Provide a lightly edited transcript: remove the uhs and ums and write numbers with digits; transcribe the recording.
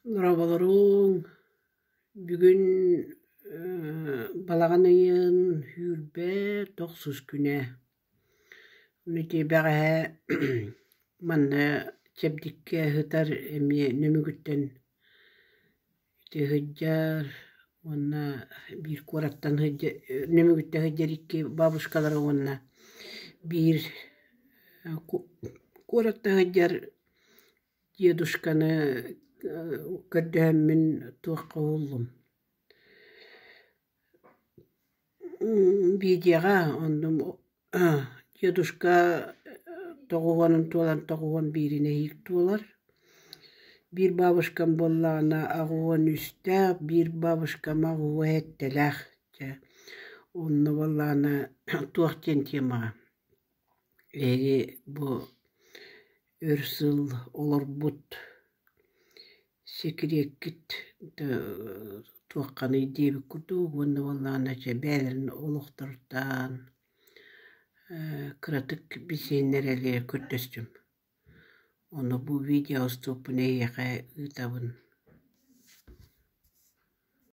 Нұрабаларың бүгін балаған үйін хүрбе 9 күне. Үнете бәғі манна чебдікке хытар әме нөмігіттен хыджар, онна бір кораттан нөмігітті хыджар икки бабушкалар онна бір коратта хыджар дедушканы көрдөһөммүн туаққа оллум. Бидеға ондум дедушка тоғуанын туолан тоғуан бирine хик туолар. Bir бабушкам боллағына ағуан үстәк, bir бабушкам ағуа әттеләқ. Онны боллағына туақтен темаға. Эги бу өрсыл олар бұт секіреккіт туаққаны дейбі күрді. Онны боллағына бәлерін олықтырдан кыратык бисеннер әлі көртөстім. Оны bu video stopune yaqa ıtabın.